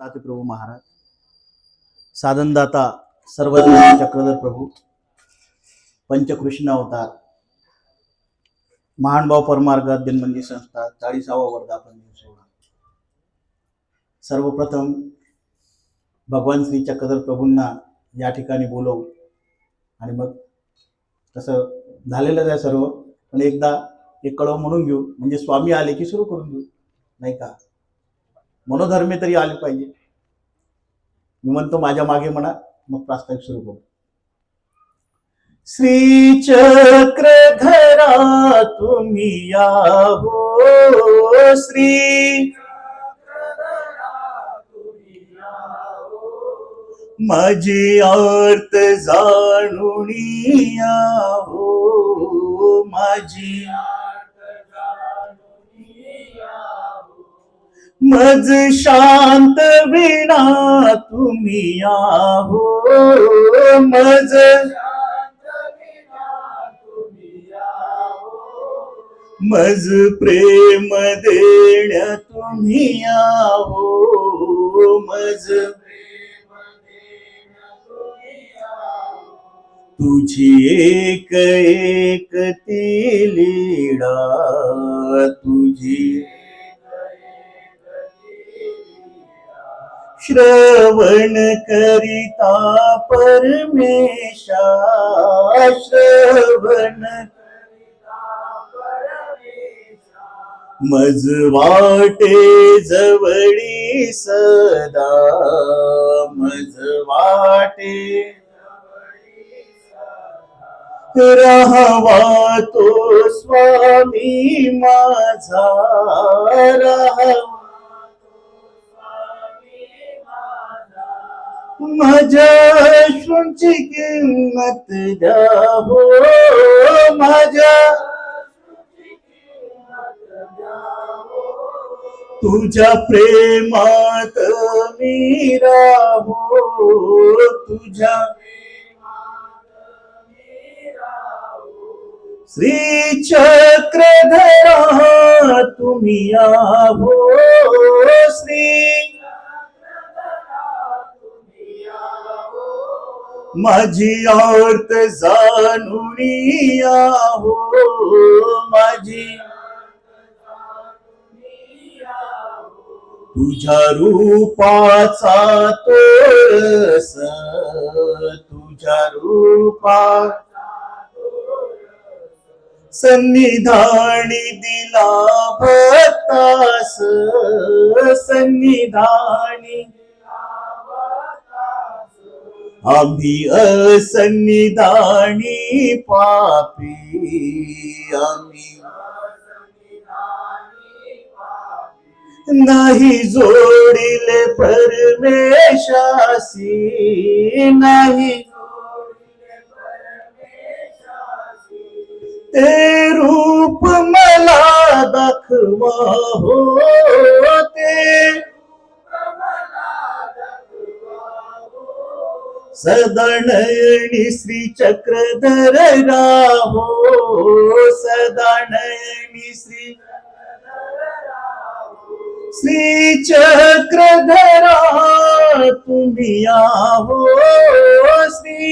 दत्तात्रय प्रभू महाराज, साधनदाता सर्वज्ञ चक्रधर प्रभू, पंचकृष्ण अवतार, महानुभाव परमार्ग अध्ययन मंदिर संस्था 40वा वर्धापन दिन सोहळा। सर्वप्रथम भगवान श्री चक्रधर प्रभूंना या ठिकाणी बोलवू आणि मग तसं झालेलं आहे सर्व, पण एकदा एक कळव म्हणून घेऊ, म्हणजे स्वामी आले की सुरू करून घेऊ, नाही का? मनोधर्मी तरी आले पाहिजे। मी म्हणतो माझ्या मागे म्हणा, मग प्रास्ताविक सुरू करू। श्री चक्रधरा तुम्ही या हो, श्री माझी आर्त जाणून या हो, माझी मज शांत विना तुम्ही या हो, मज मज प्रेम देण्या तुम्ही या हो, मज तुझी एक एक ती लीळा, तुझी श्रवण करिता परमेशा, श्रवण मज वाटे जवळी सदा, मज वाटे राहावा तो स्वामी माझा, राहावा माझ्या अश्रूंची किंमत द्या हो, माझ्या तुझ्या प्रेमात मी राहो, तुझ्या श्री चक्रधरा तुम्ही या हो, श्री माझी आर्त जाणून या हो, माझी तुझ्या रूपाचा तो रस, तुझ्या रूपा सन्निधानी दिला भक्तास, सन्निधानी आम्ही असन्निधानी पापी, आम्ही नाही जोडिले परमेशासी, नाही ते रूप मला दाखवा हो, ते सदा नयनी श्री चक्रधर राहो, सदा नयनी श्री श्री चक्रधरा तुम्ही या हो, श्री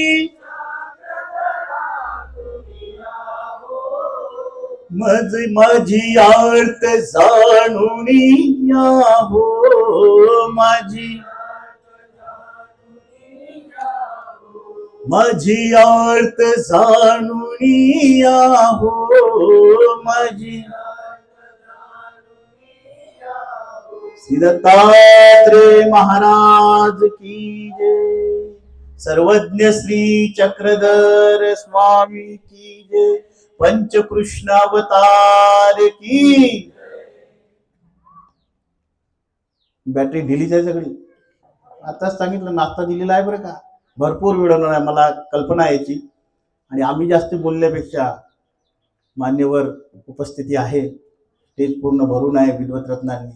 मज माझी आर्त जाणून या हो, माझी माझी आर्त जाणून या हो, माझी श्री दत्तात्रय महाराज की जय, सर्वज्ञ श्री चक्रधर स्वामी की जय, पंचकृष्ण अवतार की। बॅटरी ढिलीच आहे सगळी, आताच सांगितलं नाश्ता दिलेला आहे बरं का, भरपूर वेळ होणार आहे, मला कल्पना याची, आणि आम्ही जास्त बोलण्यापेक्षा मान्यवर उपस्थिती आहे, स्टेज पूर्ण भरून आहे विद्वत रत्नांनी,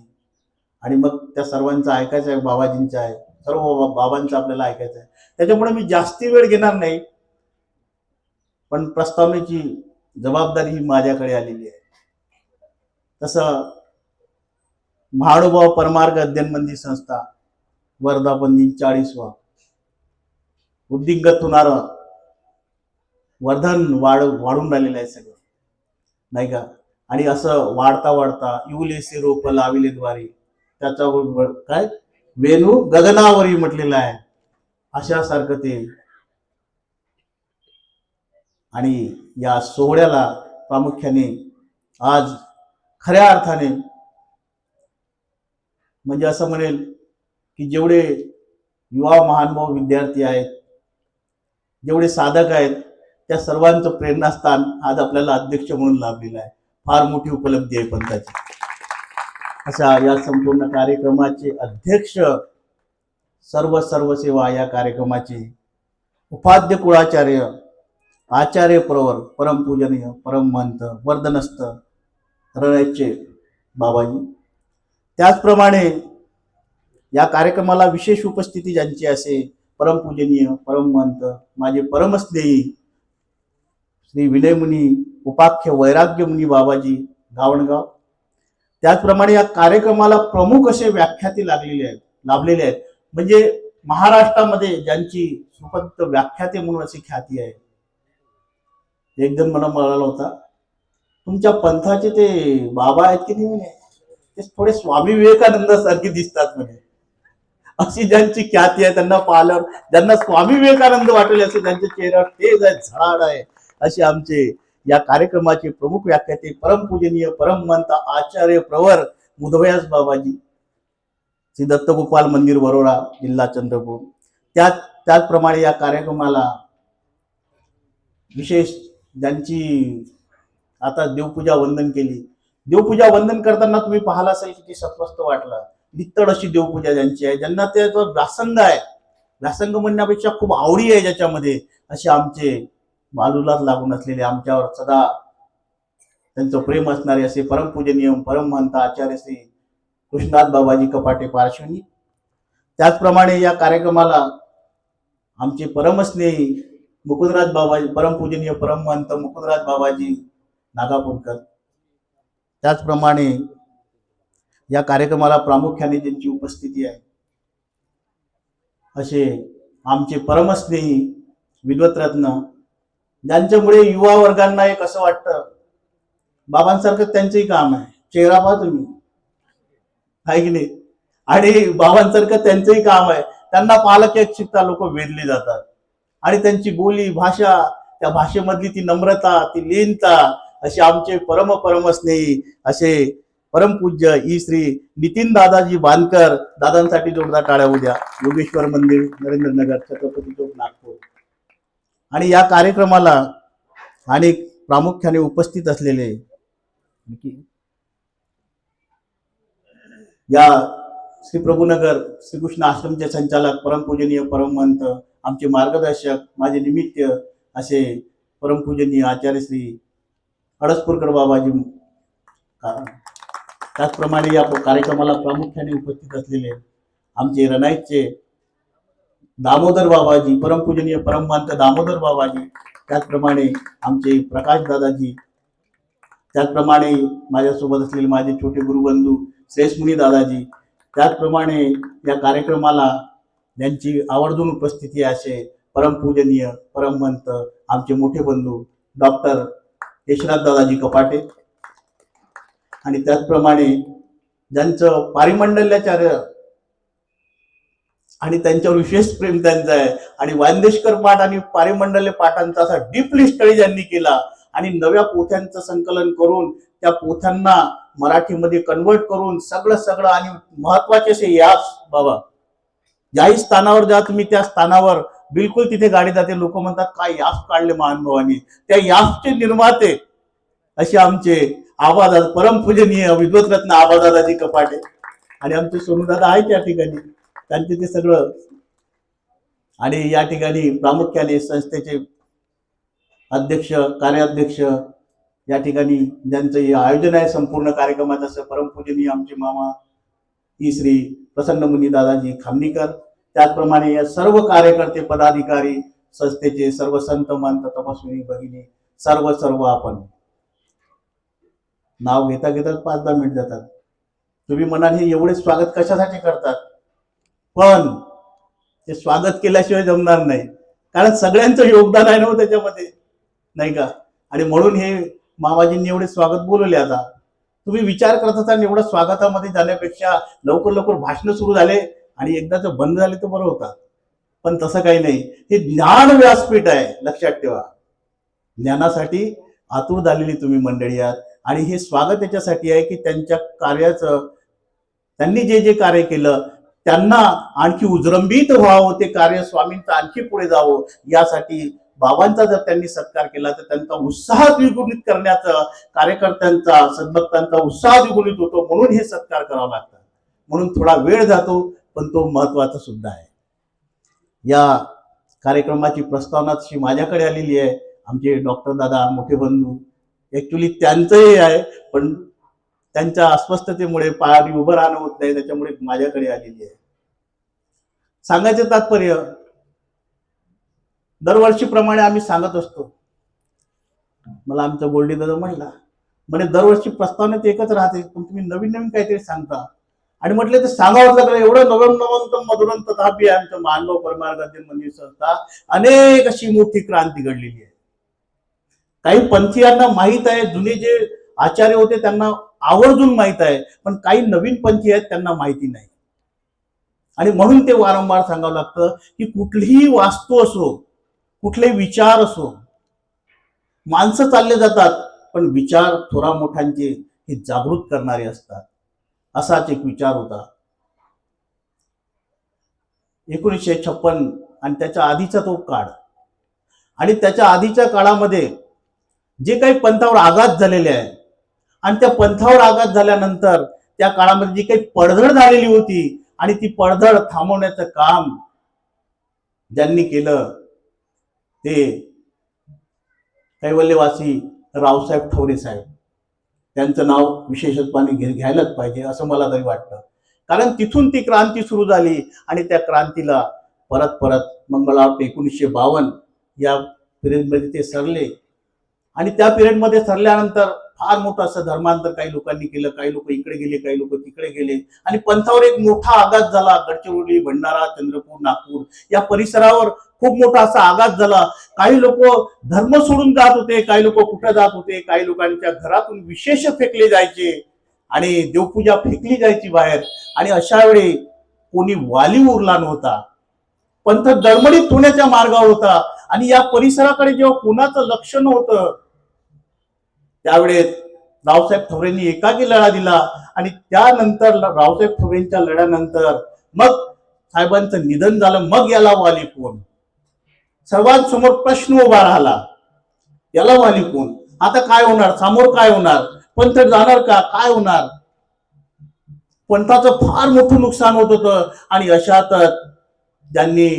आणि मग त्या सर्वांचं ऐकायचं आहे, बाबाजींचं आहे, सर्व बाबांचं आपल्याला ऐकायचं आहे, त्याच्यामुळे मी जास्ती वेळ घेणार नाही, पण प्रस्तावनेची जबाबदारी ही माझ्याकडे आलेली आहे। तसं महानुभाव परमार्ग अध्ययन मंदिर संस्था वर्धापन दिन 40वा, उद्दिंगत होणारं वर्धन वाढून राहिलेलं आहे सगळं, नाही का. आणि असं वाढता वाढता इवलेसे रोप लाविले द्वारे त्याच्यावर काय वेणू गगनावरी म्हटलेलं आहे, अशासारखं ते. आणि या सोहळ्याला प्रामुख्याने आज खऱ्या अर्थाने म्हणजे असं म्हणेल की जेवढे युवा महानुभाव विद्यार्थी आहेत, जेवढे साधक आहेत, त्या सर्वांचं प्रेरणास्थान आज आपल्याला अध्यक्ष म्हणून लाभलेलं आहे. फार मोठी उपलब्धी आहे पंथाची. अशा या संपूर्ण कार्यक्रमाचे अध्यक्ष, सर्व सेवा या कार्यक्रमाचे उपाध्य कुळाचार्य, आचार्य प्रवर, परमपूजनीय परममहंत वर्धनस्थ रणयचे बाबाजी. त्याचप्रमाणे या कार्यक्रमाला विशेष उपस्थिती ज्यांची असे परमपूजनीय परममहंत माझे परमस्नेही श्री विनयमुनी उपाख्य वैराग्यमुनी बाबाजी गावणगाव. त्याचप्रमाणे या कार्यक्रमाला प्रमुख असे व्याख्याते लाभलेले आहेत. म्हणजे महाराष्ट्रामध्ये ज्यांची सुपंत व्याख्याते म्हणून अशी ख्याती आहे. एक जण मला म्हणाला होता, तुमच्या पंथाचे ते बाबा आहेत की नाही म्हणे, ते थोडे स्वामी विवेकानंद सारखे दिसतात म्हणे. अशी ज्यांची ख्याती आहे, त्यांना पाहिल्यावर ज्यांना स्वामी विवेकानंद वाटेल असे त्यांच्या चेहऱ्यावर तेज आहे, झाड आहे. असे आमचे या कार्यक्रमाचे प्रमुख व्याख्याते परमपूजनीय परममहंत आचार्य प्रवर मुदव्यास बाबाजी, श्री दत्तगोपाल मंदिर वरोरा, जिल्हा चंद्रपूर. त्याचप्रमाणे या कार्यक्रमाला विशेष ज्यांची आता देवपूजा वंदन केली, देवपूजा वंदन करताना तुम्ही पाहिला असेल किती सत्वस्त वाटलं. नित्तड अशी देवपूजा ज्यांची आहे, ज्यांना त्याचा व्यासंग आहे, व्यासंग म्हणण्यापेक्षा खूप आवडी आहे ज्याच्यामध्ये, असे आमचे बालूलाच लागून असलेले, आमच्यावर सदा त्यांचं प्रेम असणारे असे परमपूजनीय परममहंत आचार्य श्री कृष्णनाथ बाबाजी कपाटे पार्श्वनी. त्याचप्रमाणे या कार्यक्रमाला आमचे परमस्नेही मुकुंदराज बाबाजी, परमपूजनीय परममहंत मुकुंदराज बाबाजी नागापूरकर. त्याचप्रमाणे या कार्यक्रमाला प्रामुख्याने ज्यांची उपस्थिती आहे असे आमचे परमस्नेही विद्वतरत्न, ज्यांच्यामुळे युवा वर्गांना एक असं वाटतं बाबांसारखं त्यांचंही काम आहे. चेहरा पहा तुम्ही, आहे की नाही, आणि बाबांसारखं त्यांचंही काम आहे. त्यांना पालक एक शिकता लोक वेधले जातात. आणि त्यांची बोली भाषा, त्या भाषेमधली ती नम्रता, ती लीनता, असे आमचे परमस्नेही असे परमपूज्य श्री नितीन दादाजी बानकर, दादांसाठी जोरदार टाळ्या उद्या. योगेश्वर मंदिर, नरेंद्रनगर, छत्रपती चौक, नागपूर. आणि या कार्यक्रमाला अनेक प्रामुख्याने उपस्थित असलेले या श्री प्रभुनगर श्रीकृष्ण आश्रमचे संचालक परमपूजनीय परममहंत, आमचे मार्गदर्शक, माझे निमित्त असे परमपूजनीय आचार्य श्री अडसपूरकर बाबाजी. त्याचप्रमाणे या कार्यक्रमाला प्रामुख्याने उपस्थित असलेले आमचे रनाईचे दामोदर बाबाजी, परमपूजनीय परममहंत दामोदर बाबाजी. त्याचप्रमाणे आमचे प्रकाश दादाजी. त्याचप्रमाणे माझ्यासोबत असलेले माझे छोटे गुरुबंधू श्रेष्ठमुनी दादाजी. त्याचप्रमाणे या कार्यक्रमाला ज्यांची आवर्जून उपस्थिती असे परमपूजनीय परममहंत आमचे मोठे बंधू डॉक्टर यशराज दादाजी कपाटे. आणि त्याचप्रमाणे ज्यांचं पारिमंडल्याचार्य आणि त्यांच्यावर विशेष प्रेम त्यांचं आहे, आणि वांदेशकर पाठ आणि पारिमंडल्य पाठांचा असा डीपली स्टडी ज्यांनी केला, आणि नव्या पोथ्यांचं संकलन करून त्या पोथ्यांना मराठीमध्ये कन्वर्ट करून सगळं आणि महत्वाचे असे यास बाबा, ज्याही स्थानावर जा तुम्ही त्या स्थानावर बिलकुल तिथे गाडी जाते, लोक म्हणतात काय यास काढले महानुभावांनी, त्या यासचे निर्माते असे आमचे आबादादा, परमपूजनीय विद्वतरत्न आबादादाजी कपाटे. आणि आमचे सोनूदादा आहेत त्या ठिकाणी, त्यांचे ते सगळं. आणि या ठिकाणी प्रामुख्याने संस्थेचे अध्यक्ष, कार्याध्यक्ष, या ठिकाणी ज्यांचं आयोजन आहे संपूर्ण कार्यक्रमात असं परमपूजनीय आमचे मामा श्री प्रसन्नमुनी दादाजी खामनीकर. त्याचप्रमाणे या सर्व कार्यकर्ते, पदाधिकारी, संस्थेचे सर्व संत महंत, तपस्विनी भगिनी, सर्व आपण नाव घेता 5-10 मिनिट जातात. तुम्ही म्हणाल हे एवढे स्वागत कशासाठी करतात, पण ते स्वागत केल्याशिवाय जमणार नाही, कारण सगळ्यांचं योगदान आहे ना त्याच्यामध्ये, नाही का? आणि म्हणून हे मामाजींनी एवढे स्वागत बोलवले. आता तुम्ही विचार करत असाल एवढं स्वागतामध्ये जाण्यापेक्षा लवकर लवकर भाषण सुरू झाले आणि एकदाच बंद झाले तर बरं होता. पण तसं काही नाही. हे ज्ञान व्यासपीठ आहे, लक्षात ठेवा. ज्ञानासाठी आतुर झालेली तुम्ही मंडळी आहात. आणि हे स्वागत याच्यासाठी आहे की त्यांच्या कार्याचं, त्यांनी जे जे कार्य केलं त्यांना आणखी उजरंबीत व्हावं, ते कार्य स्वामींचं आणखी पुढे जावं, यासाठी बाबांचा जर त्यांनी सत्कार केला तर त्यांचा उत्साह द्विगुणित करण्याचा, कार्यकर्त्यांचा, सद्भक्तांचा उत्साह द्विगुणित होतो. म्हणून हे सत्कार करावा लागतात. म्हणून थोडा वेळ जातो, पण तो महत्वाचा सुद्धा आहे. या कार्यक्रमाची प्रस्तावना तशी माझ्याकडे आलेली आहे. आमचे डॉक्टर दादा मोठे बंधू, ऍक्च्युली त्यांचंही आहे, पण त्यांच्या अस्वस्थतेमुळे पायाने उभं राहणं होत नाही, त्याच्यामुळे माझ्याकडे आलेली आहे. सांगायचं तात्पर्य, दरवर्षीप्रमाणे आम्ही सांगत असतो. मला आमचा गोल्डी दादा म्हणे दरवर्षी प्रस्तावनेत एकच राहते, पण तुम्ही नवीन नवीन काहीतरी सांगता. आणि म्हटलं ते सांगावं लागलं. एवढं नवनवंत मधुरं तथापि आमचं मानव परमार्गातील मंदिर संस्था अनेक अशी मोठी क्रांती घडलेली आहे. काही पंथीयांना माहीत आहे, जुने जे आचार्य होते त्यांना आवर्जून माहीत आहे, पण काही नवीन पंथी आहेत त्यांना माहिती नाही. आणि म्हणून ते वारंवार सांगावं लागतं की कुठलीही वास्तू असो, कुठले विचार असो, माणसं चालले जातात, पण विचार थोरा मोठ्यांचे हे जागृत करणारे असतात. असाच एक विचार होता 1956 आणि त्याच्या आधीचा तो काळ. आणि त्याच्या आधीच्या काळामध्ये जे काही पंथावर आघात झालेले आहे, आणि त्या पंथावर आघात झाल्यानंतर त्या काळामध्ये जी काही पडझड झालेली होती, आणि ती पडझड थांबवण्याचं काम ज्यांनी केलं ते कैवल्यवासी रावसाहेब ठवरे साहेब. त्यांचं नाव विशेषत्वाने घ्यायलाच पाहिजे असं मला तरी वाटतं. कारण तिथून ती क्रांती सुरू झाली, आणि त्या क्रांतीला परत परत मला वाटतं 1952 या पिरियडमध्ये ते सरले. आणि त्या पिरियडमध्ये सरल्यानंतर फार मोठं असं धर्मांतर काही लोकांनी केलं. काही लोक इकडे गेले, काही लोक तिकडे गेले, आणि पंथावर एक मोठा आघात झाला. गडचिरोली, भंडारा, चंद्रपूर, नागपूर या परिसरावर खूप मोठा असा आघात झाला. काही लोक धर्म सोडून जात होते, काही लोक कुठे जात होते, काही लोकांच्या घरातून विशेष फेकले जायचे आणि देवपूजा फेकली जायची बाहेर. आणि अशा वेळी कोणी वाली उरला नव्हता. पंथ डळमळीत होण्याच्या मार्गावर होता. आणि या परिसराकडे जेव्हा कोणाचं लक्ष नव्हतं, त्यावेळेस रावसाहेब ठवरेंनी एकाकी लढा दिला. आणि त्यानंतर रावसाहेब ठवरेंच्या लढ्यानंतर मग साहेबांचं निधन झालं. मग याला वाली कोण? सर्वांसमोर प्रश्न उभा राहिला, याला वाली कोण? आता काय होणार? समोर काय होणार? पंथ जाणार का? काय होणार? पंथाचं फार मोठं नुकसान होत होतं. आणि अशातच ज्यांनी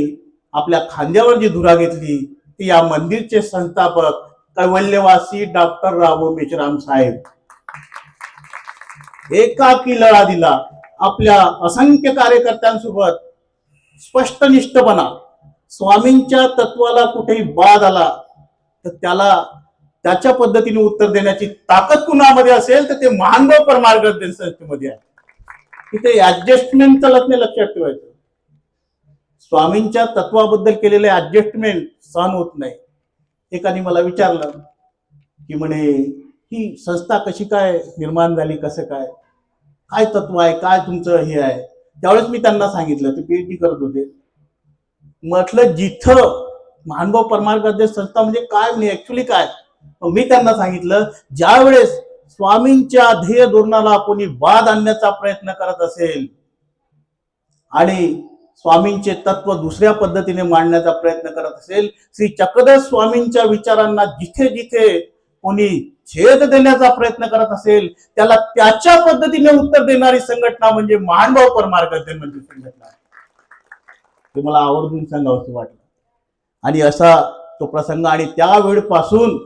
आपल्या खांद्यावर जी धुरा घेतली ती या मंदिरचे संस्थापक कैवल्यवासी डॉक्टर रावो मेश्राम साहेब. एकाकी लढा दिला. आपल्या असंख्य कार्यकर्त्यांसोबत स्पष्टनिष्ठपणा, स्वामींच्या तत्वाला कुठेही वाद आला तर त्याला त्याच्या पद्धतीने उत्तर देण्याची ताकद कुणामध्ये असेल तर ते महानुभाव परमार्गदर्शन संस्थेमध्ये आहे. तिथे ऍडजस्टमेंट चालत नाही, लक्षात ठेवायचं. स्वामींच्या तत्वाबद्दल केलेले ऍडजस्टमेंट सहन होत नाही. एकाने मला विचारलं की म्हणे ही संस्था कशी काय निर्माण झाली, कसं काय, काय तत्व आहे, काय तुमचं हे आहे. त्यावेळेस मी त्यांना सांगितलं, ते पीएचडी करत होते. म्हटलं जिथं महानुभाव परमार्गदर्शन संस्था म्हणजे काय, म्हणजे ऍक्च्युली काय. मी त्यांना सांगितलं, ज्या वेळेस स्वामींच्या ध्येय धोरणाला कोणी वाद आणण्याचा प्रयत्न करत असेल आणि स्वामींचे तत्व दुसऱ्या पद्धतीने मांडण्याचा प्रयत्न करत असेल, श्री चक्रधर स्वामींच्या विचारांना जिथे जिथे कोणी छेद देण्याचा प्रयत्न करत असेल त्याला त्याच्या पद्धतीने उत्तर देणारी संघटना म्हणजे महानुभाव परमार्गदर्शन म्हणजे संघटना. ते मला आवर्जून सांगावं असं वाटलं. आणि असा तो प्रसंग. आणि त्या वेळपासून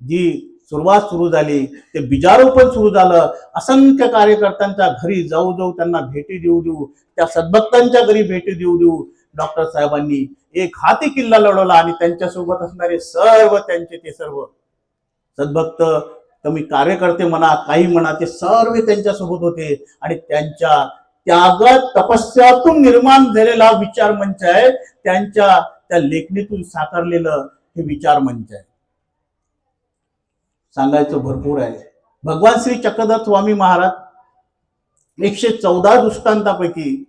जी सुरुवात सुरू झाली ते बीजारोपण सुरू झालं. असंख्य कार्यकर्त्यांच्या घरी जाऊ जाऊ, त्यांना भेटी देऊ देऊ, त्या सद्भक्तांच्या घरी भेटी देऊ देऊ डॉक्टर साहेबांनी एक हाती किल्ला लढवला. आणि त्यांच्यासोबत असणारे सर्व त्यांचे ते सर्व सद्भक्त, तुम्ही कार्यकर्ते म्हणा, काही म्हणा, ते सर्व त्यांच्यासोबत होते. आणि त्यांच्या त्यागात तपस्यातून निर्माण झालेला विचार मंच आहे. त्यांच्या त्या लेखणीतून साकारलेलं हे विचार मंच आहे. सांगायचं भरपूर आहे. भगवान श्री चक्रधर स्वामी महाराज 114 दृष्टांतापैकी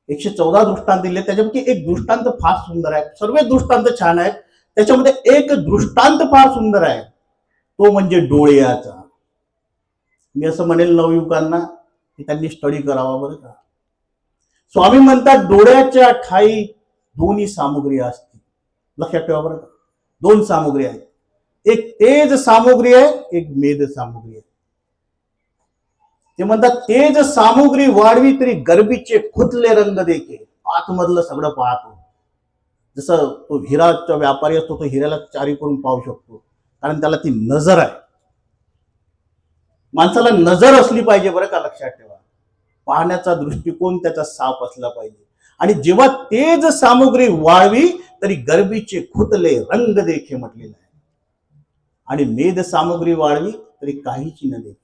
114 दृष्टांत दिले. त्याच्यापैकी एक दृष्टांत फार सुंदर आहे. सर्व दृष्टांत छान आहेत, त्याच्यामध्ये एक दृष्टांत फार सुंदर आहे, तो म्हणजे डोळ्याचा. मी असं म्हणेल नवयुवकांना की त्यांनी स्टडी करावा बरं का. स्वामी म्हणतात डोळ्याच्या ठाई दोन्ही सामुग्री असते. लक्षात ठेवा बरं का. दोन सामुग्री आहेत, एक तेज सामुग्री आहे, एक मेद सामुग्री आहे. ते म्हणतात तेज सामुग्री वाढवी तरी गर्भीचे खुतले रंग देखे. आतमधलं सगळं पाहतो. जसं तो हिराचा व्यापारी असतो, तो हिऱ्याला चारी करून पाहू शकतो, कारण त्याला ती नजर आहे. माणसाला नजर असली पाहिजे बरं का. लक्षात ठेवा, पाहण्याचा दृष्टिकोन त्याचा साफ असला पाहिजे. आणि जेव्हा तेज सामुग्री वाढवी तरी गर्भीचे खुतले रंग देखे म्हटलेलं आहे. आणि मेद सामुग्री वाढवी तरी काहीच न देखे.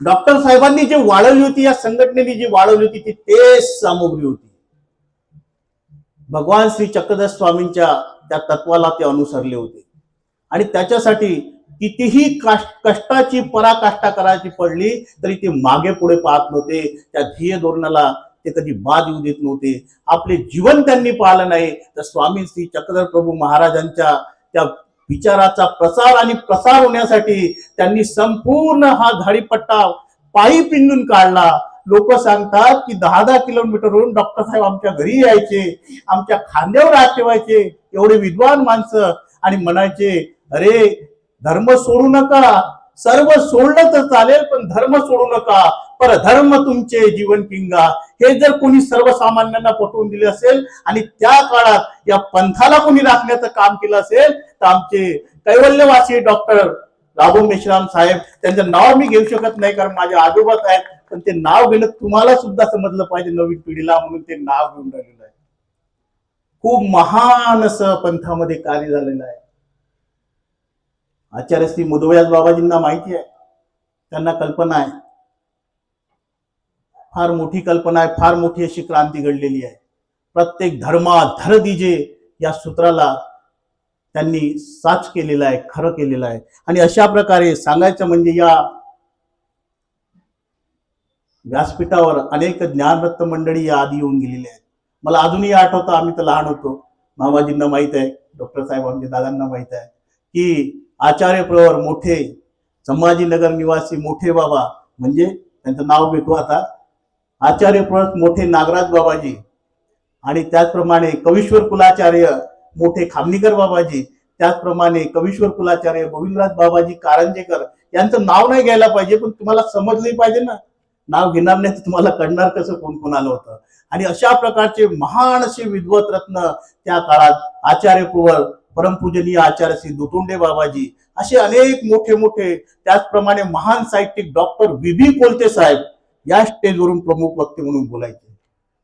डॉक्टर साहेबांनी जे वाढवली होती, या संघटनेने जी वाढवली होती, ती तेज सामुग्री होती. भगवान श्री चक्रधर स्वामींच्या त्या तत्वाला ते अनुसरले होते. आणि त्याच्यासाठी कितीही कष्टाची पराकाष्ठा करायची पडली तरी ते मागे पुढे पाहत नव्हते. त्या ध्येय धोरणाला ते कधी बाद येऊ देत नव्हते. आपले जीवन त्यांनी पाहिलं नाही तर स्वामी श्री चक्रधर प्रभू महाराजांच्या त्या विचाराचा प्रसार आणि प्रसार होण्यासाठी त्यांनी संपूर्ण हा झाडीपट्टा पायी पिंजून काढला. लोक सांगतात की 10-10 किलोमीटरवरून डॉक्टर साहेब आमच्या घरी यायचे, आमच्या खांद्यावर हात ठेवायचे, एवढे विद्वान माणसं, आणि म्हणायचे अरे धर्म सोडू नका, सर्व सोडलं तर चालेल पण धर्म सोडू नका, परधर्म तुमचे जीवन पिंगा. हे जर कोणी सर्वसामान्यांना पटवून दिले असेल आणि त्या काळात या पंथाला कोणी राखण्याचं काम केलं असेल तर आमचे कैवल्यवासी डॉक्टर राघव मेश्राम साहेब, त्यांचं नाव मी घेऊ शकत नाही कारण माझे आजोबाच आहेत, पण ते नाव घेणं तुम्हाला सुद्धा समजलं पाहिजे नवीन पिढीला, म्हणून ते नाव घेऊन राहिलेलं आहे. खूप महान असं पंथामध्ये कार्य झालेलं आहे. आचार्य श्री मुदव्यास बाबाजींना माहिती आहे, त्यांना कल्पना आहे, फार मोठी कल्पना आहे, फार मोठी अशी क्रांती घडलेली आहे. प्रत्येक धर्मा धर दीजे या सूत्राला त्यांनी साच केलेला आहे, खरं केलेलं आहे. आणि अशा प्रकारे सांगायचं म्हणजे या व्यासपीठावर अनेक ज्ञानरत्न मंडळी या आधी येऊन गेलेली आहेत. मला अजूनही आठवतं, आम्ही तर लहान होतो, मामाजींना माहित आहे, डॉक्टर साहेब आमच्या दादांना माहित आहे की आचार्य प्रवर मोठे संभाजीनगर निवासी मोठे बाबा, म्हणजे त्यांचं नाव घेतो आता, आचार्य प्रवर मोठे नागराज बाबाजी, आणि त्याचप्रमाणे कवीश्वर कुलाचार्य मोठे खामनीकर बाबाजी, त्याचप्रमाणे कवीश्वर कुलाचार्य गोविंदराज बाबाजी कारंजेकर, यांचं नाव नाही घ्यायला पाहिजे पण तुम्हाला समजलं पाहिजे ना. नाव घेणार नाही तर तुम्हाला कळणार कसं कोण कोण आलं होतं. आणि अशा प्रकारचे महान असे विद्वत रत्न त्या काळात आचार्य प्रवर परमपूजनीय आचार्य श्री दुतुंडे बाबाजी, असे अनेक मोठे मोठे, त्याचप्रमाणे महान साहित्यिक डॉक्टर VB कोलते साहेब या स्टेजवरून प्रमुख वक्ते म्हणून बोलायचे.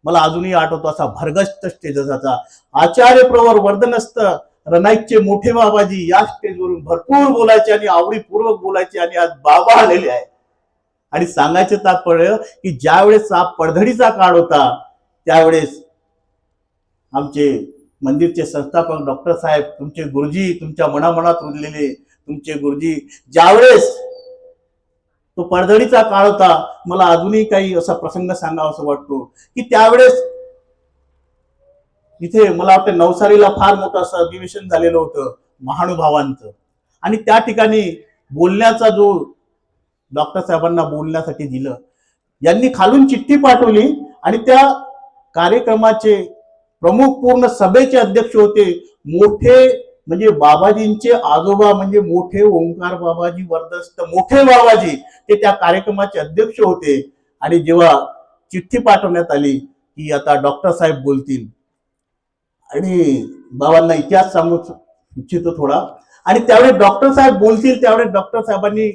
मला अजूनही आठवतो असा भरगस्त स्टेज असायचा. आचार्य प्रवर वर्धनस्थ रनाईकचे मोठे बाबाजी या स्टेजवरून भरपूर बोलायचे आणि आवडीपूर्वक बोलायचे. आणि आज बाबा आलेले आहे. आणि सांगायचे तात्पर्य की ज्यावेळेस हा पडधडीचा काळ होता त्यावेळेस आमचे मंदिरचे संस्थापक डॉक्टर साहेब, तुमचे गुरुजी, तुमच्या मनामनात रुजलेले तुमचे गुरुजी, ज्यावेळेस तो पडधडीचा काळ होता, मला अजूनही काही असा प्रसंग सांगावा असं वाटतो की त्यावेळेस इथे मला वाटतं नवसारीला फार मोठं असं अधिवेशन झालेलं होतं महानुभावांचं. आणि त्या ठिकाणी बोलण्याचा जो डॉक्टर साहेबांना बोलण्यासाठी दिलं, यांनी खालून चिठ्ठी पाठवली आणि त्या कार्यक्रमाचे प्रमुख पूर्ण सभेचे अध्यक्ष होते मोठे, म्हणजे बाबाजींचे आजोबा, म्हणजे मोठे ओंकार बाबाजी वर्धस्त मोठे बाबाजी, ते त्या कार्यक्रमाचे अध्यक्ष होते. आणि जेव्हा चिठ्ठी पाठवण्यात आली की आता डॉक्टर साहेब बोलतील, आणि बाबांना इतिहास सांगू इच्छितो थोडा, आणि त्यावेळेस डॉक्टर साहेब बोलतील त्यावेळेस डॉक्टर साहेबांनी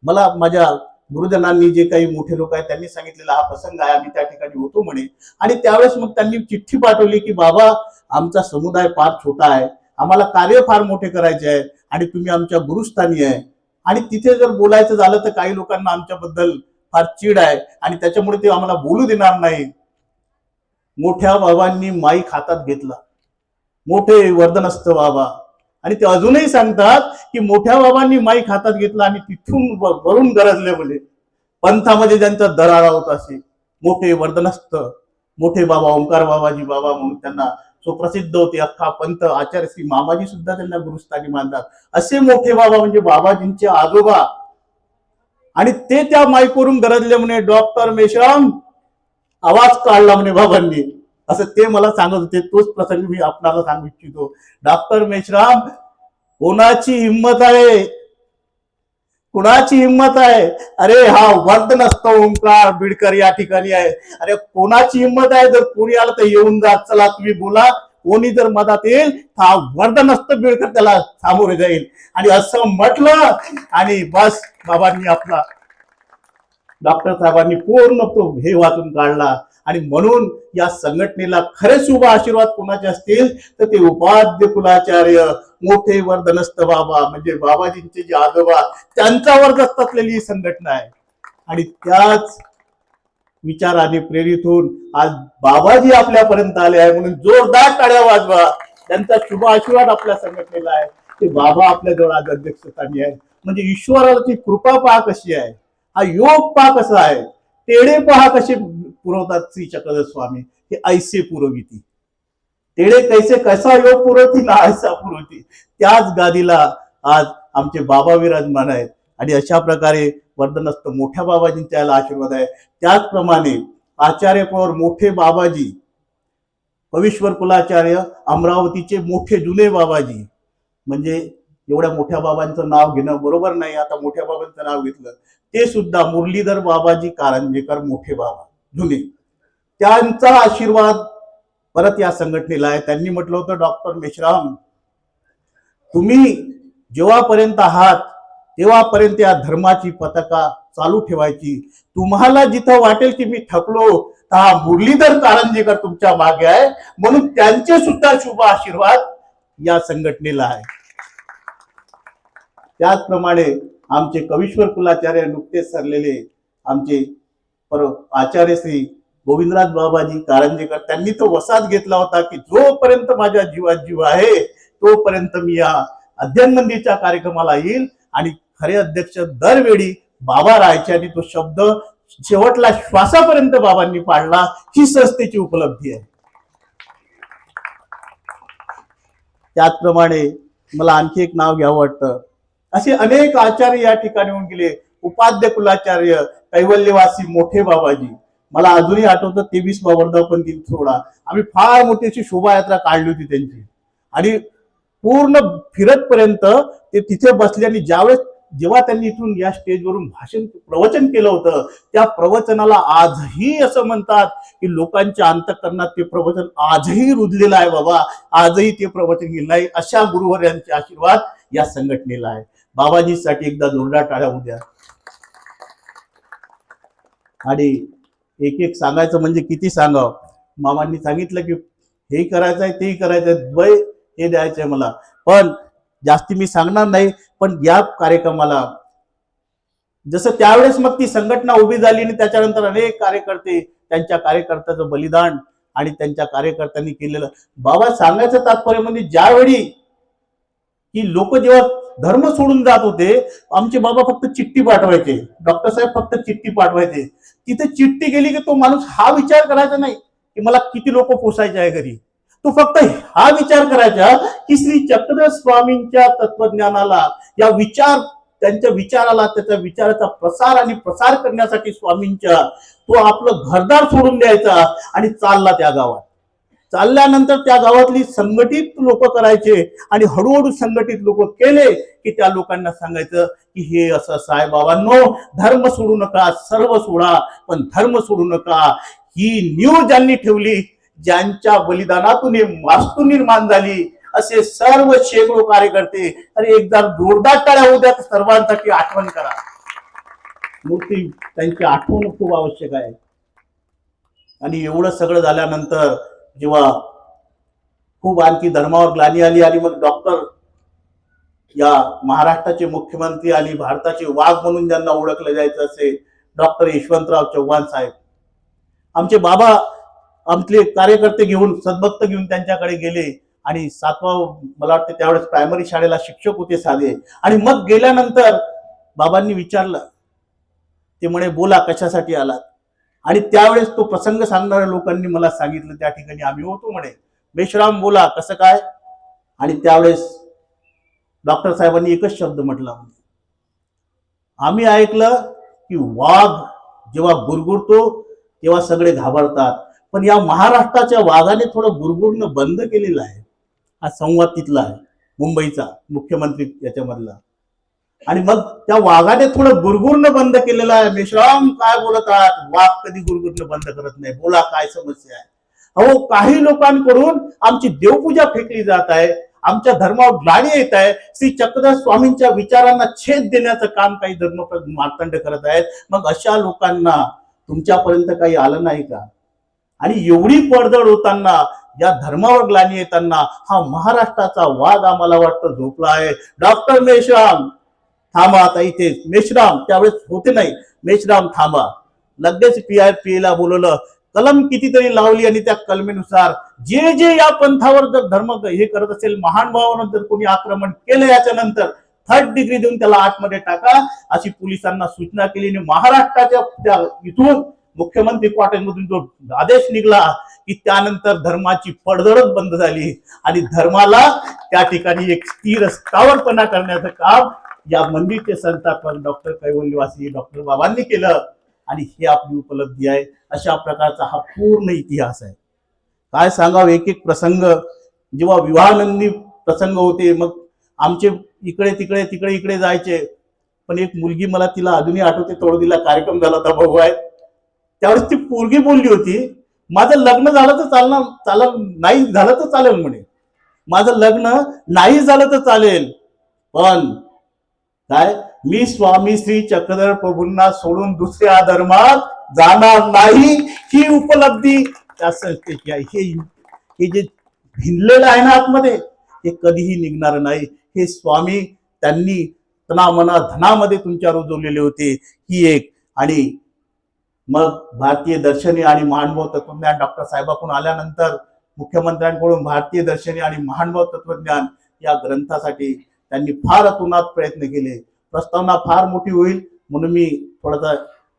मला, माझ्या गुरुजनांनी, जे काही मोठे लोक आहेत त्यांनी सांगितलेला हा प्रसंग आहे, आम्ही त्या ठिकाणी होतो म्हणे. आणि त्यावेळेस मग त्यांनी चिठ्ठी पाठवली की बाबा, आमचा समुदाय फार छोटा आहे, आम्हाला कार्य फार मोठे करायचे आहे आणि तुम्ही आमच्या गुरुस्थानी आहे. आणि तिथे जर बोलायचं झालं तर काही लोकांना आमच्याबद्दल फार चीड आहे आणि त्याच्यामुळे ते आम्हाला बोलू देणार नाही. मोठ्या बाबांनी माईक हातात घेतला, मोठे वर्धनस्थ बाबा, आणि ते अजूनही सांगतात की मोठ्या बाबांनी माईक हातात घेतला आणि तिथून वरून गरजले बोले. पंथामध्ये ज्यांचा दरारा होता असे मोठे वर्धनस्थ मोठे बाबा ओंकार बाबाजी बाबा म्हणून त्यांना सुप्रसिद्ध होते. अख्खा पंथ आचार्य श्री मामाजी सुद्धा त्यांना गुरुस्थानी मानतात. असे मोठे बाबा म्हणजे बाबाजींचे आजोबा, आणि ते त्या माईकवरून गरजले म्हणे, डॉक्टर मेश्राम, आवाज काढला म्हणे बाबांनी, असं ते मला सांगत होते. तोच प्रसंग मी आपल्याला सांगू इच्छितो. डॉक्टर मेश्राम, कोणाची हिंमत आहे, कुणाची हिंमत आहे? अरे हा वर्धनस्थ ओंकार बिडकर या ठिकाणी आहे. अरे कोणाची हिंमत आहे? जर कोणी आलं तर येऊन जा, चला तुम्ही बोला. कोणी जर मदत येईल तर हा वर्धनस्थ बिडकर त्याला सामोरे जाईल. आणि असं म्हटलं आणि बस बाबांनी आपला डॉक्टर साहेबांनी पूर्ण तो हे वाचून काढला. आणि म्हणून या संघटनेला खरे शुभ आशीर्वाद कोणाचे असतील तर ते उपाध्य कुलाचार्य मोठे वर्धनस्थ बाबा म्हणजे बाबाजींचे जे आजोबा त्यांचा वर्ग असलेली ही संघटना आहे. आणि त्याच विचाराने प्रेरित होऊन आज बाबाजी आपल्यापर्यंत आले आहे. म्हणून जोरदार टाळ्या वाजवा. त्यांचा शुभ आशीर्वाद आपल्या संघटनेला आहे. ते बाबा आपल्याजवळ आज अध्यक्षस्थानी आहे. म्हणजे ईश्वराची कृपा पहा कशी आहे, हा योग पहा कसा आहे, टेढे पहा कसे पुरवतात श्री चक्रधर स्वामी. हे ऐसे पुरविती, टेढे कैसे कैसा योग पुरवती ना ऐसा पुरवती. त्याच गादीला आज आमचे बाबा विराजमान आहेत. आणि अशा प्रकारे वर्धनस्थ मोठ्या बाबाजींच्या याला आशीर्वाद आहे. त्याचप्रमाणे आचार्य पवार मोठे बाबाजी, कवीश्वर कुलाचार्य अमरावतीचे मोठे जुने बाबाजी, म्हणजे एवढ्या मोठ्या बाबांचं नाव घेणं बरोबर नाही, आता मोठ्या बाबांचं नाव घेतलं, ते सुद्धा मुरलीधर बाबाजी कारंजेकर मोठे बाबा जुने, त्यांचा आशीर्वाद परत या संघटनेला आहे. त्यांनी म्हटलं होतं, डॉक्टर मेश्राम, तुम्ही जेव्हापर्यंत आहात तेव्हापर्यंत या धर्माची पताका चालू ठेवायची. तुम्हाला जिथं वाटेल की मी थकलो तर हा मुरलीधर कारंजेकर तुमच्या मागे आहे. म्हणून त्यांचे सुद्धा शुभ आशीर्वाद या संघटनेला आहे. त्याचप्रमाणे आमचे कवीश्वर कुलाचार्य नुकतेच सरलेले आमचे आचार्य श्री गोविंदराज बाबाजी कारंजेकर, त्यांनी तो वसात घेतला होता की जोपर्यंत माझ्या जीवात जीव आहे तोपर्यंत मी या अध्ययन मंदिरच्या कार्यक्रमाला येईल. आणि खरे अध्यक्ष दरवेळी बाबा राहायचे आणि तो शब्द शेवटला श्वासापर्यंत बाबांनी पाळला. ही संस्थेची उपलब्धी आहे. त्याचप्रमाणे मला आणखी एक नाव घ्यावं वाटतं, असे अनेक आचार्य या ठिकाणी होऊन गेले. उपाध्य कुलाचार्य कैवल्यवासी मोठे बाबाजी, मला अजूनही आठवतं 23 वर्धापन दिन सोहळा आम्ही फार मोठी अशी शोभायात्रा काढली होती त्यांची. आणि पूर्ण फिरत पर्यंत ते तिथे बसले. आणि जेव्हा त्यांनी इथून या स्टेजवरून प्रवचन केलं होतं, त्या प्रवचनाला आजही असं म्हणतात की लोकांच्या अंतःकरणात ते प्रवचन आजही रुजलेलं आहे. बाबा आजही ते प्रवचन गेलं नाही. अशा गुरुवर्यांचे आशीर्वाद या संघटनेला आहे. बाबाजीसाठी एकदा जोरदार टाळ्या होऊ द्या. आणि एक एक सांगायचं म्हणजे किती सांगावं. मामांनी सांगितलं की हे करायचं आहे, तेही करायचं आहे, द्वय हे द्यायचंय मला, पण जास्ती मी सांगणार नाही. पण या कार्यक्रमाला जसं त्यावेळेस मग ती संघटना उभी झाली आणि त्याच्यानंतर अनेक कार्यकर्ते, त्यांच्या कार्यकर्त्याचं बलिदान आणि त्यांच्या कार्यकर्त्यांनी केलेलं, बाबा सांगायचं तात्पर्य म्हणजे ज्यावेळी की लोक जेव्हा धर्म सोडून जात होते, आमचे बाबा फक्त चिठ्ठी पाठवायचे, डॉक्टर साहेब फक्त चिठ्ठी पाठवायचे. तिथे चिठ्ठी गेली की तो माणूस हा विचार करायचा नाही की मला किती लोक पोसायचे आहे घरी. तो फक्त हा विचार करायचा की श्री चक्रधर स्वामींच्या तत्वज्ञानाला, या त्यांच्या विचाराला, त्याच्या विचाराचा प्रसार आणि प्रसार करण्यासाठी स्वामींच्या तो आपलं घरदार सोडून द्यायचा आणि चालला त्या गावात. चालल्यानंतर त्या गावातली संघटित लोक करायचे आणि हळूहळू संघटित लोक केले की त्या लोकांना सांगायचं की हे असं साईबाबांनो, धर्म सोडू नका, सर्व सोडा पण धर्म सोडू नका. ही न्यूज ज्यांनी ठेवली, ज्यांच्या बलिदानातून हे वास्तू निर्माण झाली, असे सर्व शेकडो कार्यकर्ते. अरे एकदा जोरदार टाळ्या होऊ द्या, सर्वांसाठी आठवण करा. मूर्ती त्यांची आठवण खूप आवश्यक आहे. आणि एवढं सगळं झाल्यानंतर जेव्हा खूप आणखी धर्मावर ग्लानी आली आणि मग डॉक्टर या महाराष्ट्राचे मुख्यमंत्री आणि भारताचे वाघ म्हणून ज्यांना ओळखलं जायचं असे डॉक्टर यशवंतराव चव्हाण साहेब. आमचे बाबा आमचे कार्यकर्ते घेऊन सद्भक्त घेऊन त्यांच्याकडे गेले आणि 7वा मला वाटतं त्यावेळेस प्रायमरी शाळेला शिक्षक होते साधे. आणि मग गेल्यानंतर बाबांनी विचारलं, ते म्हणे बोला कशासाठी आलात. आणि त्यावेळेस तो प्रसंग सांगणाऱ्या लोकांनी मला सांगितलं त्या ठिकाणी आम्ही होतो म्हणे. मेश्राम बोला कसं काय. आणि त्यावेळेस डॉक्टर साहेबांनी एकच शब्द म्हटला, आम्ही ऐकलं की वाघ जेव्हा गुरगुरतो तेव्हा सगळे घाबरतात, पण या महाराष्ट्राच्या वाघाने थोडं गुरगुरणं बंद केलेलं आहे. हा संवाद तिथला आहे मुंबईचा मुख्यमंत्री याच्यामधला. आणि मग त्या वाघाने थोडं गुरगुरणं बंद केलेलं आहे. मेश्राम काय बोलत आहात, वाघ कधी गुरगुरणं बंद करत नाही, बोला काय समस्या आहे. अहो काही लोकांकडून आमची देवपूजा फेकली जात आहे, आमच्या धर्मावर ग्लानी येत आहे, श्री चक्रधर स्वामींच्या विचारांना छेद देण्याचं काम काही धर्मप्रद मार्तंड करत आहेत. मग अशा लोकांना तुमच्यापर्यंत काही आलं नाही का. आणि एवढी पडझड होताना, या धर्मावर ग्लानी येताना हा महाराष्ट्राचा वाद आम्हाला वाटतं झोपला आहे. डॉक्टर मेश्राम थांबा आता इथे. मेश्राम त्यावेळेस होते नाही, मेश्राम थांबा. लगेच PIPA ला बोलवलं, कलम कितीतरी लावली आणि त्या कलमेनुसार जे जे या पंथावर जर धर्म हे करत असेल, महान भावानं जर कोणी आक्रमण केलं याच्या नंतर 3rd डिग्री देऊन त्याला आतमध्ये टाका अशी पोलिसांना सूचना केली. आणि महाराष्ट्राच्या इथून मुख्यमंत्री क्वार्टरमधून जो आदेश निघाला की त्यानंतर धर्माची पडझडच बंद झाली आणि धर्माला त्या ठिकाणी एक स्थिर स्थावरपणा करण्याचं काम या मंदिरचे संस्थापक डॉक्टर कैवल्यवासी डॉक्टर बाबांनी केलं. आणि ही आपली उपलब्धी आहे. अशा प्रकारचा हा पूर्ण इतिहास आहे. काय सांगावं, एक एक प्रसंग. जेव्हा विवाहानंदी प्रसंग होते, मग आमचे इकडे तिकडे तिकडे इकडे जायचे. पण एक मुलगी मला तिला अजूनही आठवते, तळोदीला कार्यक्रम झाला होता भाऊ आहे, त्यावेळेस ती पोरगी बोलली होती, माझं लग्न झालं तर चालेल, नाही झालं तर चालेल म्हणे, माझं लग्न नाही झालं तर चालेल, पण काय मी स्वामी श्री चक्रधर प्रभूंना सोडून दुसऱ्या धर्मात जाणार नाही. ही उपलब्धी त्या संस्थेची आहे. हे जे भिनलेलं आहे ना आतमध्ये, हे कधीही निघणार नाही. हे स्वामी त्यांनी तना मना धनामध्ये तुमच्या रुजवलेले होते. ही एक. आणि मग भारतीय दर्शनी आणि महानुभव तत्वज्ञान डॉक्टर साहेबांकडून आल्यानंतर मुख्यमंत्र्यांकडून भारतीय दर्शनी आणि महानुभव तत्वज्ञान या ग्रंथासाठी त्यांनी फार अतुनात प्रयत्न केले. प्रस्तावना फार मोठी होईल म्हणून मी थोडासा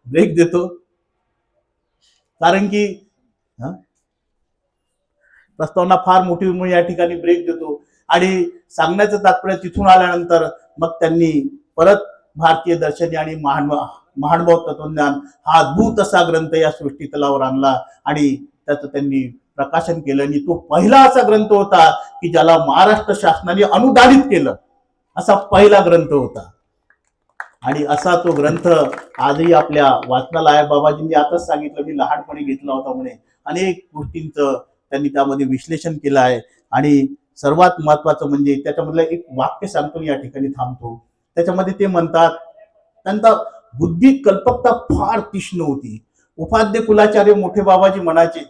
ब्रेक देतो, कारण की प्रस्तावना फार मोठी म्हणून या ठिकाणी ब्रेक देतो. आणि सांगण्याचं तात्पर्य तिथून आल्यानंतर मग त्यांनी परत भारतीय दर्शनी आणि महानुभव तत्वज्ञान हा अद्भुत असा ग्रंथ या सृष्टीतलावर आणला आणि त्याचं त्यांनी प्रकाशन केलं. आणि तो पहिला असा ग्रंथ होता की ज्याला महाराष्ट्र शासनाने अनुदानित केलं, असा पहिला ग्रंथ होता. आणि असा तो ग्रंथ आजही आपल्या वाचनाला आहे. बाबाजींनी आताच सांगितलं, मी लहानपणी घेतला होता म्हणे. अनेक गोष्टींचं त्यांनी त्यामध्ये विश्लेषण केलं आहे. आणि सर्वात महत्वाचं म्हणजे त्याच्यामधलं एक वाक्य सांगतो, या ठिकाणी थांबतो. त्याच्यामध्ये ते म्हणतात, त्यांचा बुद्धी कल्पकता फार तीक्ष्ण होती. उपाध्ये कुलाचार्य मोठे बाबाजी म्हणायचे,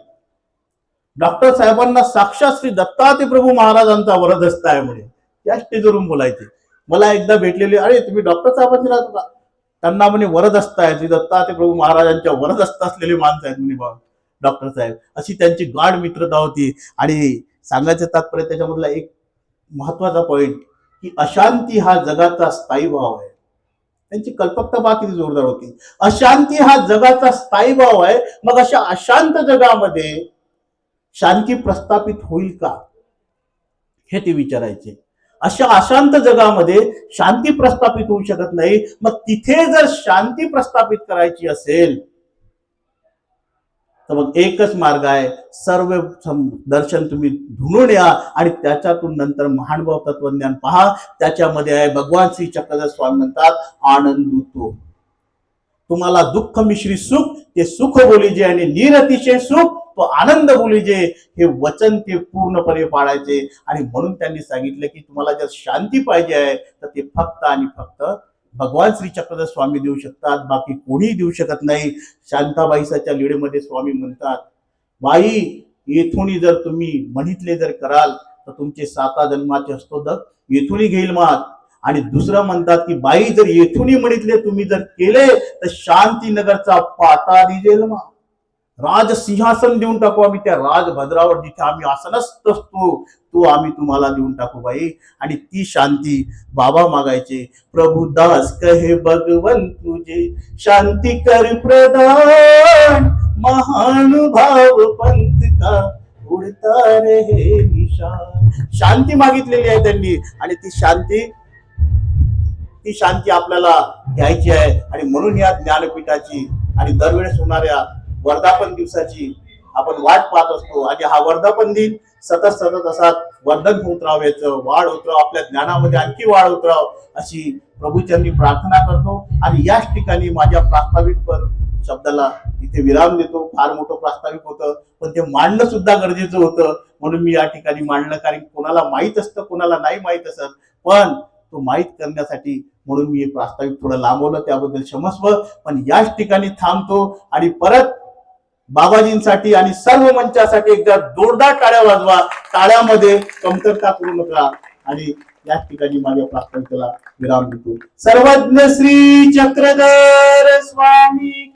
डॉक्टर साहेबांना साक्षात श्री दत्तात्रय प्रभू महाराजांचा वरदहस्त आहे म्हणे. त्या स्टेजवरून बोलायचे. मला एकदा भेटलेले, अरे तुम्ही डॉक्टर साहेबांची राहतो का, त्यांना म्हणे वरदहस्त आहे, श्री दत्तात्रय प्रभू महाराजांच्या वरदहस्त असलेले माणसं आहेत म्हणे बाबा डॉक्टर साहेब. अशी त्यांची गाढ मित्रता होती. आणि सांगायचं तात्पर्य त्याच्यामधला एक महत्वाचा पॉइंट की अशांती हा जगाचा स्थायी भाव आहे. त्यांची कल्पकता पहा किती जोरदार होती. अशांती हा जगाचा स्थायी भाव आहे. मग अशा अशांत जगामध्ये शांती प्रस्थापित होईल का, हे ते विचारायचे. अशा अशांत जगामध्ये शांती प्रस्थापित होऊ शकत नाही. मग तिथे जर शांती प्रस्थापित करायची असेल तर मग एकच मार्ग आहे, सर्व दर्शन तुम्ही ढूंढून या आणि त्याच्यातून नंतर महानुभव तत्वज्ञान पहा. त्याच्यामध्ये आहे भगवान श्री चक्रधर स्वामी म्हणतात, आनंद तो तुम्हाला दुःख मिश्रित सुख ते सुख बोलीजे आणि निरतिशय सुख तो आनंद बोलीजे, हे वचन ते पूर्णपणे पाळायचे. आणि म्हणून त्यांनी सांगितलं की तुम्हाला जर शांती पाहिजे आहे तर ते फक्त आणि फक्त भगवान श्री चक्रधर स्वामी देऊ शकतात, बाकी कोणी देऊ शकत नाही. शांताबाईसाच्या लीळेमध्ये स्वामी म्हणतात, बाई येथून जर तुम्ही म्हणितले जर कराल तर तुमचे 7 जन्माचे हस्तोदक येथून घेईल मात. आणि दुसरं म्हणतात की बाई जर येथूनही म्हणितले तुम्ही जर केले तर शांतीनगरचा पाटा दिजेल मा, राजसिंहासन देऊन टाकू आम्ही त्या राजभद्रावर, जिथे आम्ही आसनस्थ असतो तो आम्ही तुम्हाला देऊन टाकू बाई. आणि ती शांती बाबा मागायचे. प्रभुदास कहे भगवन तुझे शांती कर प्रदान, महानुभाव पंथ का उडता रहे निशान. शांती मागितलेली आहे त्यांनी आणि ती शांती आपल्याला घ्यायची आहे. आणि म्हणून या ज्ञानपीठाची आणि दरवेळेस होणाऱ्या वर्धापन दिवसाची आपण वाट पाहत असतो. आणि हा वर्धापन दिन सतत असा वर्धन होत राहावं, याचं वाढ होत राहावं, आपल्या ज्ञानामध्ये आणखी वाढ होत राहावं अशी प्रभूचरणी प्रार्थना करतो. आणि याच ठिकाणी माझ्या प्रास्ताविक शब्दाला इथे विराम देतो. फार मोठं प्रास्ताविक होतं पण ते मांडणं सुद्धा गरजेचं होतं, म्हणून मी या ठिकाणी मांडलं. कारण कोणाला माहीत असतं, कोणाला नाही माहीत असत, पण तो माहीत करण्यासाठी म्हणून मी हे प्रास्ताविक थोडं लांबवलं, त्याबद्दल क्षमस्व. पण याच ठिकाणी थांबतो आणि परत बाबाजींसाठी आणि सर्व मंचासाठी एकदा जोरदार टाळ्या वाजवा. टाळ्यामध्ये कमतरता करू नका. आणि याच ठिकाणी माझ्या प्रास्ताविकेला विराम देतो. सर्वज्ञ श्री चक्रधर स्वामी